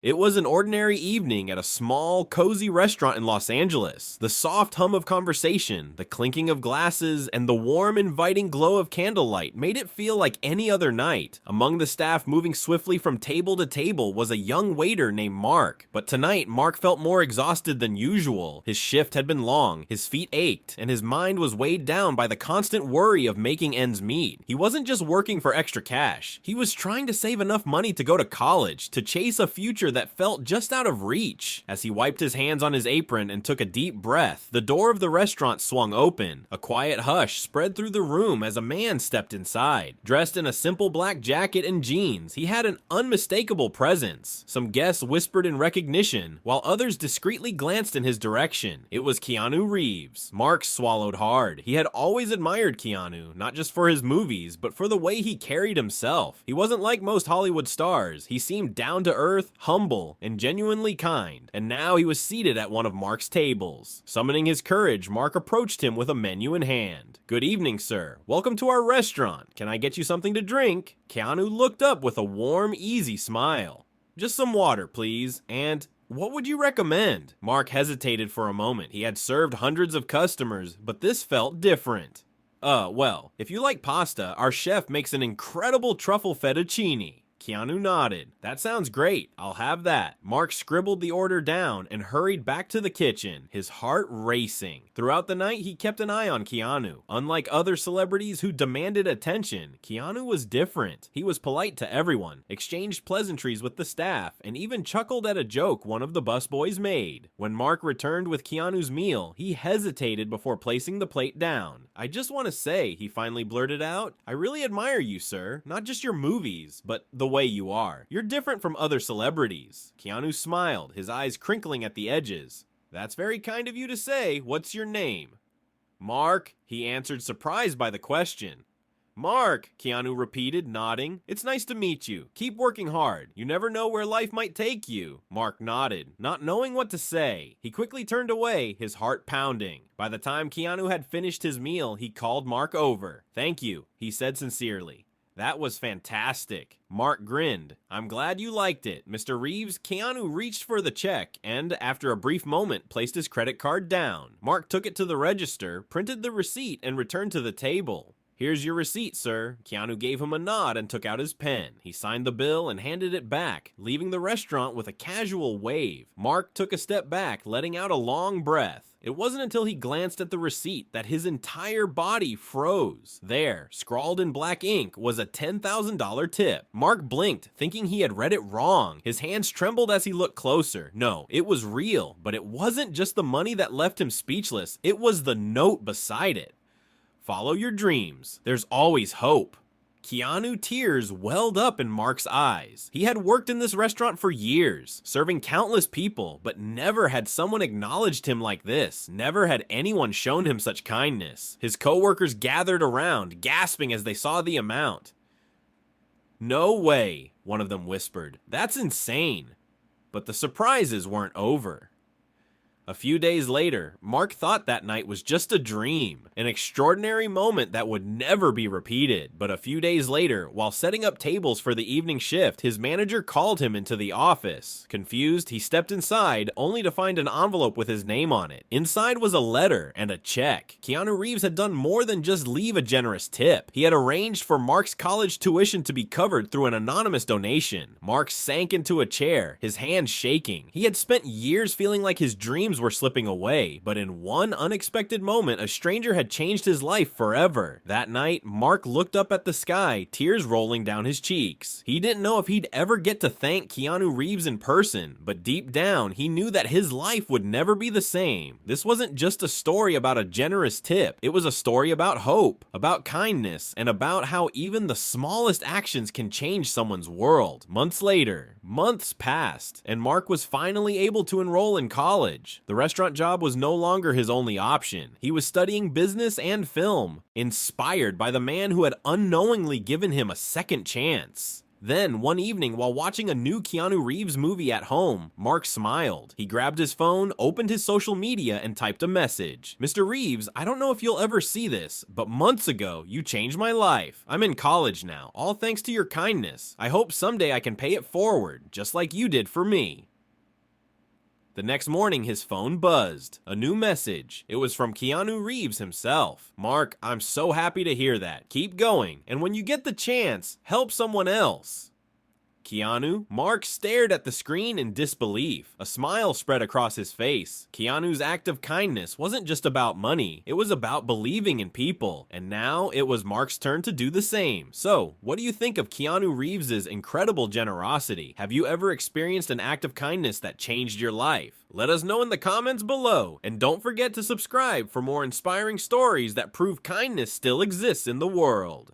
It was an ordinary evening at a small, cozy restaurant in Los Angeles. The soft hum of conversation, the clinking of glasses, and the warm, inviting glow of candlelight made it feel like any other night. Among the staff moving swiftly from table to table was a young waiter named Mark. But tonight, Mark felt more exhausted than usual. His shift had been long, his feet ached, and his mind was weighed down by the constant worry of making ends meet. He wasn't just working for extra cash. He was trying to save enough money to go to college, to chase a future that felt just out of reach. As he wiped his hands on his apron and took a deep breath, the door of the restaurant swung open. A quiet hush spread through the room as a man stepped inside. Dressed in a simple black jacket and jeans, he had an unmistakable presence. Some guests whispered in recognition, while others discreetly glanced in his direction. It was Keanu Reeves. Mark swallowed hard. He had always admired Keanu, not just for his movies, but for the way he carried himself. He wasn't like most Hollywood stars. He seemed down to earth, humble, and genuinely kind, and now he was seated at one of Mark's tables. Summoning his courage, Mark approached him with a menu in hand. "Good evening, sir. Welcome to our restaurant. Can I get you something to drink?" Keanu looked up with a warm, easy smile. "Just some water, please, and what would you recommend?" Mark hesitated for a moment. He had served hundreds of customers, but this felt different. Well, if you like pasta, our chef makes an incredible truffle fettuccine." Keanu nodded. "That sounds great. I'll have that." Mark scribbled the order down and hurried back to the kitchen, his heart racing. Throughout the night, he kept an eye on Keanu. Unlike other celebrities who demanded attention, Keanu was different. He was polite to everyone, exchanged pleasantries with the staff, and even chuckled at a joke one of the busboys made. When Mark returned with Keanu's meal, he hesitated before placing the plate down. "I just want to say," he finally blurted out, "I really admire you, sir. Not just your movies, but the way you are. You're different from other celebrities." Keanu smiled, his eyes crinkling at the edges. "That's very kind of you to say. What's your name?" "Mark," he answered, surprised by the question. "Mark," Keanu repeated, nodding. "It's nice to meet you. Keep working hard. You never know where life might take you." Mark nodded, not knowing what to say. He quickly turned away, his heart pounding. By the time Keanu had finished his meal, he called Mark over. "Thank you," he said sincerely. "That was fantastic." Mark grinned. "I'm glad you liked it, Mr. Reeves." Keanu reached for the check and, after a brief moment, placed his credit card down. Mark took it to the register, printed the receipt, and returned to the table. "Here's your receipt, sir." Keanu gave him a nod and took out his pen. He signed the bill and handed it back, leaving the restaurant with a casual wave. Mark took a step back, letting out a long breath. It wasn't until he glanced at the receipt that his entire body froze. There, scrawled in black ink, was a $10,000 tip. Mark blinked, thinking he had read it wrong. His hands trembled as he looked closer. No, it was real, but it wasn't just the money that left him speechless. It was the note beside it. "Follow your dreams. There's always hope." Keanu, tears welled up in Mark's eyes. He had worked in this restaurant for years, serving countless people, but never had someone acknowledged him like this. Never had anyone shown him such kindness. His coworkers gathered around, gasping as they saw the amount. "No way," one of them whispered. "That's insane." But the surprises weren't over. A few days later, Mark thought that night was just a dream, an extraordinary moment that would never be repeated. But a few days later, while setting up tables for the evening shift, his manager called him into the office. Confused, he stepped inside, only to find an envelope with his name on it. Inside was a letter and a check. Keanu Reeves had done more than just leave a generous tip. He had arranged for Mark's college tuition to be covered through an anonymous donation. Mark sank into a chair, his hands shaking. He had spent years feeling like his dreams were slipping away, but in one unexpected moment, a stranger had changed his life forever. That night, Mark looked up at the sky, tears rolling down his cheeks. He didn't know if he'd ever get to thank Keanu Reeves in person, but deep down, he knew that his life would never be the same. This wasn't just a story about a generous tip. It was a story about hope, about kindness, and about how even the smallest actions can change someone's world. Months passed, and Mark was finally able to enroll in college. The restaurant job was no longer his only option. He was studying business and film, inspired by the man who had unknowingly given him a second chance. Then, one evening while watching a new Keanu Reeves movie at home, Mark smiled. He grabbed his phone, opened his social media, and typed a message. "Mr. Reeves, I don't know if you'll ever see this, but months ago, you changed my life. I'm in college now, all thanks to your kindness. I hope someday I can pay it forward, just like you did for me." The next morning, his phone buzzed. A new message. It was from Keanu Reeves himself. "Mark, I'm so happy to hear that. Keep going, and when you get the chance, help someone else." Keanu? Mark stared at the screen in disbelief. A smile spread across his face. Keanu's act of kindness wasn't just about money, it was about believing in people. And now it was Mark's turn to do the same. So, what do you think of Keanu Reeves' incredible generosity? Have you ever experienced an act of kindness that changed your life? Let us know in the comments below. And don't forget to subscribe for more inspiring stories that prove kindness still exists in the world.